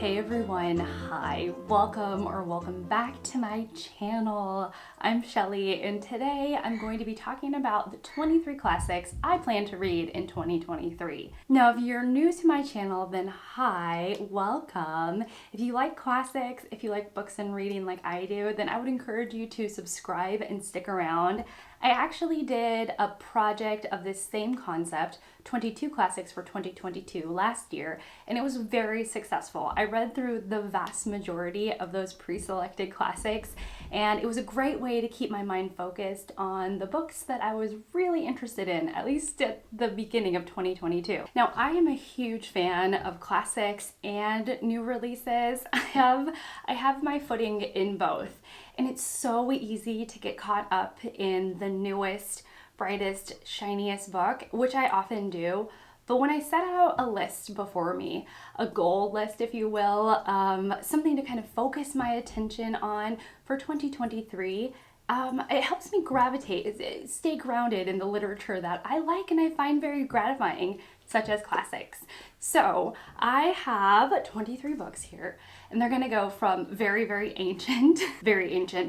Hey everyone, hi, welcome back to my channel. I'm Shelly and today I'm going to be talking about the 23 classics I plan to read in 2023. Now if you're new to my channel, then hi, welcome. If you like classics, if you like books and reading like I do, then I would encourage you to subscribe and stick around. I actually did a project of this same concept, 22 classics for 2022 last year, and it was very successful. I read through the vast majority of those pre-selected classics, and it was a great way to keep my mind focused on the books that I was really interested in, at least at the beginning of 2022. Now, I am a huge fan of classics and new releases. I have my footing in both. And it's so easy to get caught up in the newest, brightest, shiniest book, which I often do. But when I set out a list before me, a goal list, if you will, something to kind of focus my attention on for 2023, it helps me gravitate, stay grounded in the literature that I like and I find very gratifying, such as classics. So I have 23 books here, and they're gonna go from very, very ancient,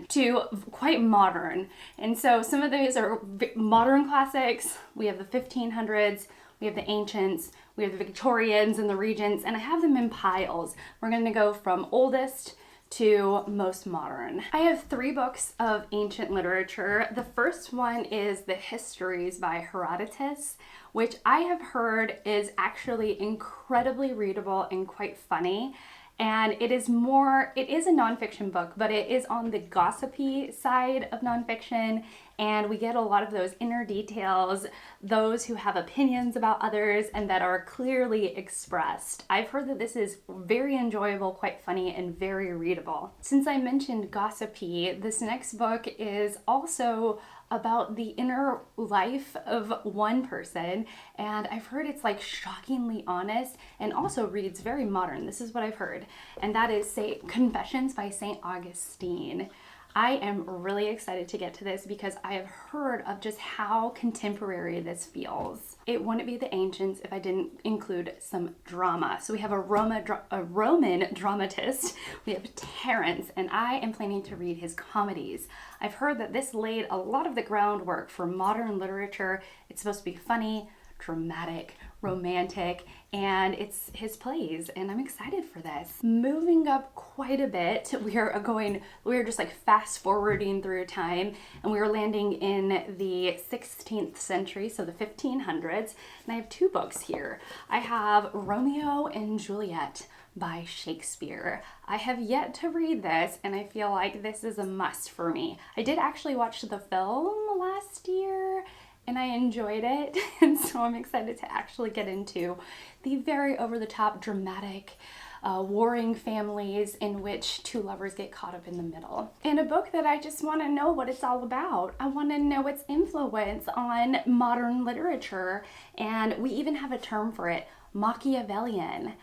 to quite modern. And so some of these are modern classics. We have the 1500s, we have the ancients, we have the Victorians and the Regents, and I have them in piles. We're gonna go from oldest to most modern. I have 3 books of ancient literature. The first one is The Histories by Herodotus, which I have heard is actually incredibly readable and quite funny. And it is a nonfiction book, but it is on the gossipy side of nonfiction, and we get a lot of those inner details, those who have opinions about others and that are clearly expressed. I've heard that this is very enjoyable, quite funny, and very readable. Since I mentioned gossipy, this next book is also about the inner life of one person, and I've heard it's like shockingly honest and also reads very modern. This is what I've heard, and that is Confessions by St. Augustine. I am really excited to get to this because I have heard of just how contemporary this feels. It wouldn't be the ancients if I didn't include some drama. So we have a Roman dramatist, we have Terence, and I am planning to read his comedies. I've heard that this laid a lot of the groundwork for modern literature. It's supposed to be funny, dramatic, romantic, and it's his plays, and I'm excited for this. Moving up quite a bit, we are just like fast forwarding through time, and we are landing in the 16th century, so the 1500s, and I have 2 books here. I have Romeo and Juliet by Shakespeare. I have yet to read this, and I feel like this is a must for me. I did actually watch the film last year, and I enjoyed it, and so I'm excited to actually get into the very over-the-top dramatic warring families in which 2 lovers get caught up in the middle. And a book that I just want to know what it's all about. I want to know its influence on modern literature, and we even have a term for it, Machiavellian.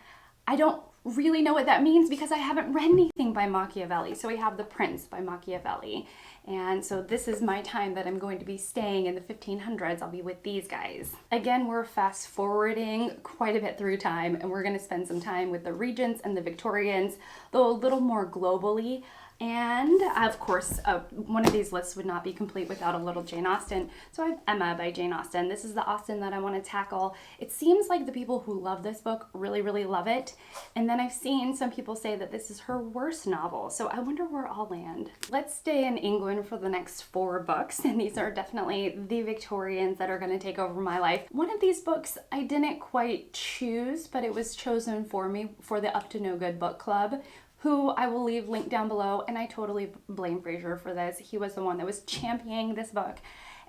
I don't really know what that means because I haven't read anything by Machiavelli. So we have The Prince by Machiavelli. And so this is my time that I'm going to be staying in the 1500s. I'll be with these guys. Again, we're fast forwarding quite a bit through time, and we're going to spend some time with the Regents and the Victorians, though a little more globally. And of course, one of these lists would not be complete without a little Jane Austen. So I have Emma by Jane Austen. This is the Austen that I want to tackle. It seems like the people who love this book really, really love it. And then I've seen some people say that this is her worst novel. So I wonder where I'll land. Let's stay in England for the next 4 books. And these are definitely the Victorians that are going to take over my life. One of these books I didn't quite choose, but it was chosen for me for the Up to No Good book club, who I will leave linked down below, and I totally blame Fraser for this. He was the one that was championing this book,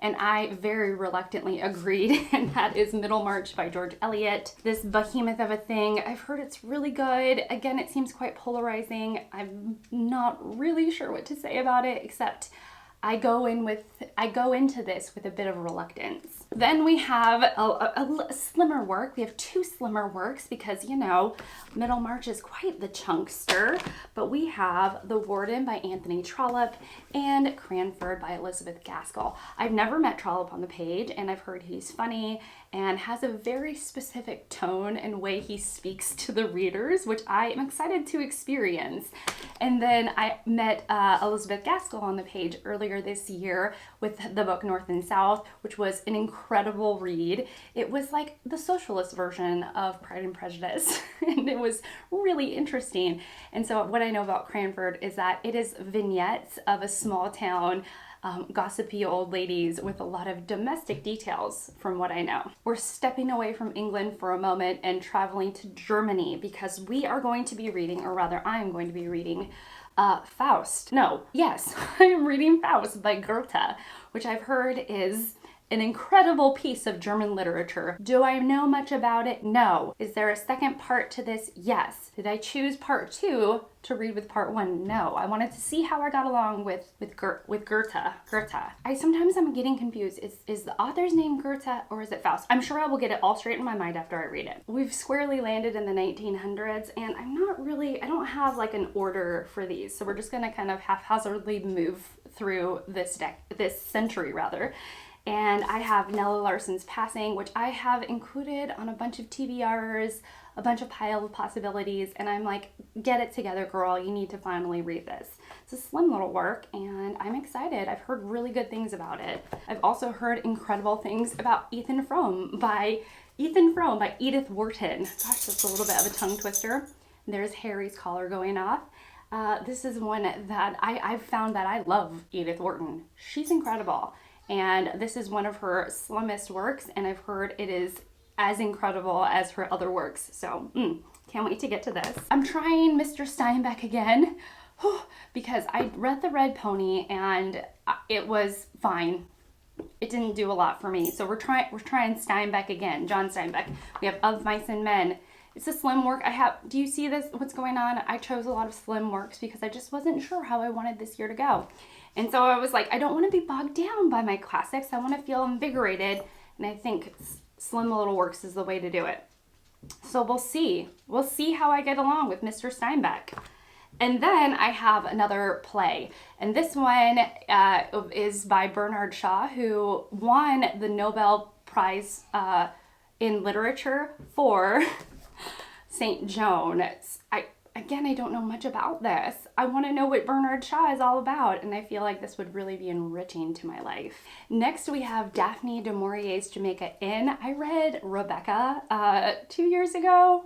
and I very reluctantly agreed, and that is Middlemarch by George Eliot. This behemoth of a thing, I've heard it's really good. Again, it seems quite polarizing. I'm not really sure what to say about it, except I go into this with a bit of reluctance. Then we have a slimmer work. We have two slimmer works because, you know, Middlemarch is quite the chunkster. But we have The Warden by Anthony Trollope and Cranford by Elizabeth Gaskell. I've never met Trollope on the page, and I've heard he's funny and has a very specific tone and way he speaks to the readers, which I am excited to experience. And then I met Elizabeth Gaskell on the page earlier this year with the book North and South, which was an incredible read. It was like the socialist version of Pride and Prejudice, and it was really interesting. And so what I know about Cranford is that it is vignettes of a small town, gossipy old ladies with a lot of domestic details from what I know. We're stepping away from England for a moment and traveling to Germany because we are going to be reading, or rather I am going to be reading Faust. No, yes, I am reading Faust by Goethe, which I've heard is an incredible piece of German literature. Do I know much about it? No. Is there a second part to this? Yes. Did I choose part 2 to read with part 1? No. I wanted to see how I got along with Goethe. Sometimes I'm getting confused. Is the author's name Goethe or is it Faust? I'm sure I will get it all straight in my mind after I read it. We've squarely landed in the 1900s, and I don't have like an order for these. So we're just gonna kind of haphazardly move through this century rather. And I have Nella Larsen's Passing, which I have included on a bunch of TBRs, a bunch of pile of possibilities, and I'm like, get it together, girl. You need to finally read this. It's a slim little work, and I'm excited. I've heard really good things about it. I've also heard incredible things about Ethan Frome by Edith Wharton. Gosh, that's a little bit of a tongue twister. There's Harry's collar going off. This is one that I've found that I love Edith Wharton. She's incredible. And this is one of her slimmest works, and I've heard it is as incredible as her other works. So, can't wait to get to this. I'm trying Mr. Steinbeck again, because I read The Red Pony, and it was fine. It didn't do a lot for me. So we're trying Steinbeck again, John Steinbeck. We have Of Mice and Men. It's a slim work. Do you see this? What's going on? I chose a lot of slim works because I just wasn't sure how I wanted this year to go. And so I was like, I don't want to be bogged down by my classics. I want to feel invigorated. And I think slim little works is the way to do it. So we'll see. We'll see how I get along with Mr. Steinbeck. And then I have another play. And this one is by Bernard Shaw, who won the Nobel Prize in Literature for St. Joan. I don't know much about this. I want to know what Bernard Shaw is all about, and I feel like this would really be enriching to my life. Next, we have Daphne du Maurier's Jamaica Inn. I read Rebecca 2 years ago,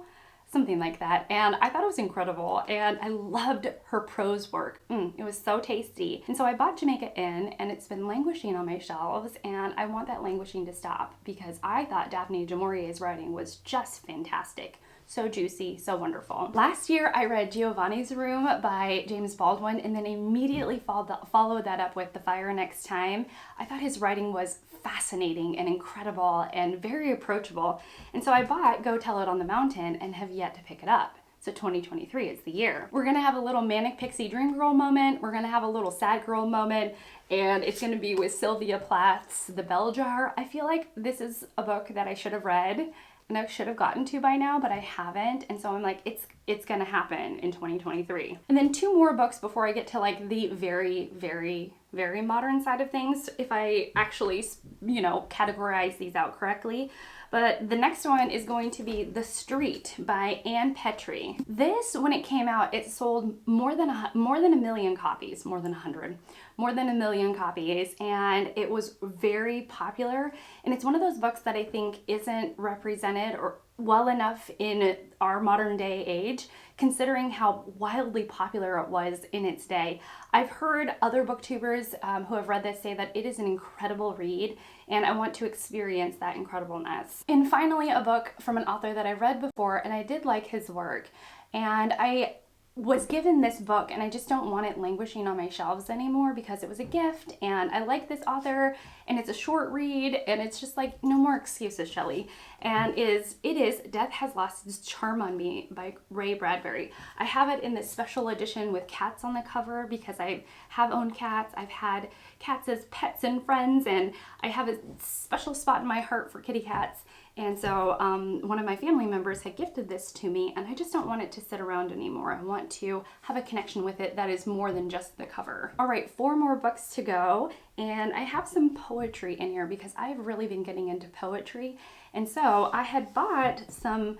something like that, and I thought it was incredible, and I loved her prose work. It was so tasty. And so I bought Jamaica Inn, and it's been languishing on my shelves, and I want that languishing to stop because I thought Daphne du Maurier's writing was just fantastic. So juicy, so wonderful. Last year, I read Giovanni's Room by James Baldwin and then immediately followed that up with The Fire Next Time. I thought his writing was fascinating and incredible and very approachable. And so I bought Go Tell It on the Mountain and have yet to pick it up. So 2023 is the year. We're gonna have a little Manic Pixie Dream Girl moment. We're gonna have a little Sad Girl moment. And it's gonna be with Sylvia Plath's The Bell Jar. I feel like this is a book that I should have read and I should have gotten to by now, but I haven't. And so I'm like, it's gonna happen in 2023. And then 2 more books before I get to like the very, very, very modern side of things, if I actually, categorize these out correctly. But the next one is going to be The Street by Anne Petrie. This, when it came out, it sold more than a million copies, more than 100, more than a million copies, and it was very popular. And it's one of those books that I think isn't represented or well enough in our modern day age, considering how wildly popular it was in its day. I've heard other booktubers who have read this say that it is an incredible read, and I want to experience that incredibleness. And finally, a book from an author that I read before, and I did like his work, and I was given this book and I just don't want it languishing on my shelves anymore because it was a gift and I like this author and it's a short read and it's just like, no more excuses, Shelley. And it is Death Has Lost Its Charm on Me by Ray Bradbury. I have it in this special edition with cats on the cover because I have owned cats. I've had cats as pets and friends, and I have a special spot in my heart for kitty cats. And so one of my family members had gifted this to me, and I just don't want it to sit around anymore. I want to have a connection with it that is more than just the cover. All right, 4 more books to go, and I have some poetry in here because I've really been getting into poetry. And so I had bought some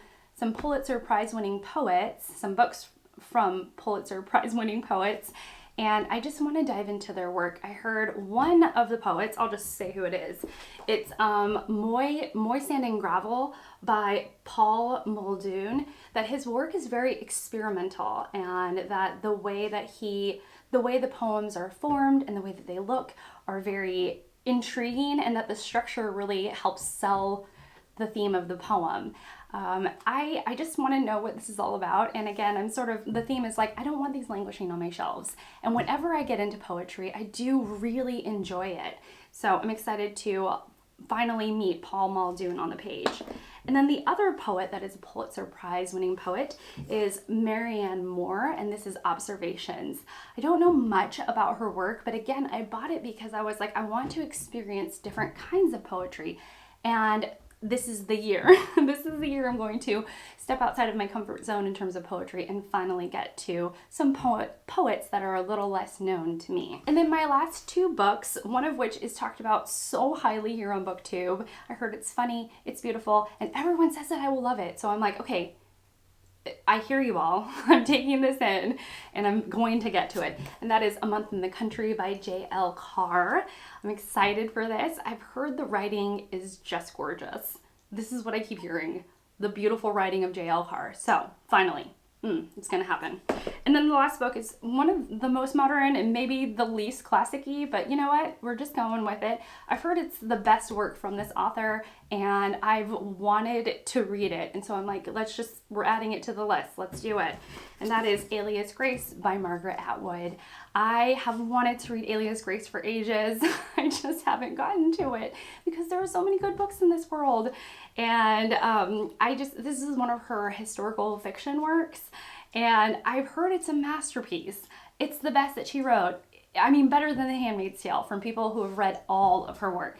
Pulitzer Prize winning poets, some books from Pulitzer Prize winning poets, and I just want to dive into their work. I heard one of the poets, I'll just say who it is. It's Moy Sand and Gravel by Paul Muldoon, that his work is very experimental and that the way the poems are formed and the way that they look are very intriguing, and that the structure really helps sell the theme of the poem. I just want to know what this is all about. And again, the theme is like, I don't want these languishing on my shelves. And whenever I get into poetry, I do really enjoy it. So I'm excited to finally meet Paul Muldoon on the page. And then the other poet that is a Pulitzer Prize winning poet is Marianne Moore, and this is Observations. I don't know much about her work, but again, I bought it because I was like, I want to experience different kinds of poetry. And this is the year. This is the year I'm going to step outside of my comfort zone in terms of poetry and finally get to some poets that are a little less known to me. And then my last 2 books, one of which is talked about so highly here on BookTube. I heard it's funny, it's beautiful, and everyone says that I will love it. So I'm like, okay, I hear you all. I'm taking this in and I'm going to get to it. And that is A Month in the Country by J.L. Carr. I'm excited for this. I've heard the writing is just gorgeous. This is what I keep hearing. The beautiful writing of J.L. Carr. So finally, it's gonna happen. And then the last book is one of the most modern and maybe the least classic-y, but you know what? We're just going with it. I've heard it's the best work from this author and I've wanted to read it. And so I'm like, we're adding it to the list. Let's do it. And that is Alias Grace by Margaret Atwood. I have wanted to read Alias Grace for ages. I just haven't gotten to it because there are so many good books in this world. And this is one of her historical fiction works. And I've heard it's a masterpiece. It's the best that she wrote. I mean, better than The Handmaid's Tale from people who have read all of her work.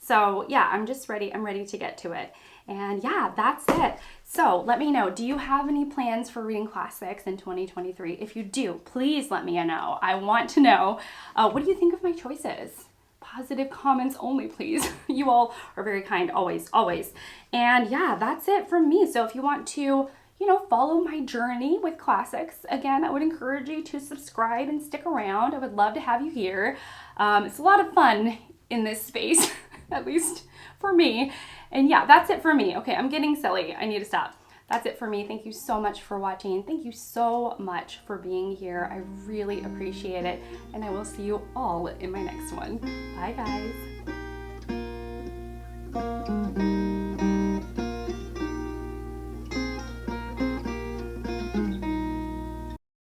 So yeah, I'm just ready. I'm ready to get to it. And yeah, that's it. So let me know, do you have any plans for reading classics in 2023? If you do, please let me know. I want to know, what do you think of my choices? Positive comments only, please. You all are very kind, always, always. And yeah, that's it from me. So if you want to, follow my journey with classics, again, I would encourage you to subscribe and stick around. I would love to have you here. It's a lot of fun in this space, at least for me. And yeah, that's it for me. Okay, I'm getting silly. I need to stop. That's it for me. Thank you so much for watching. Thank you so much for being here. I really appreciate it. And I will see you all in my next one. Bye, guys.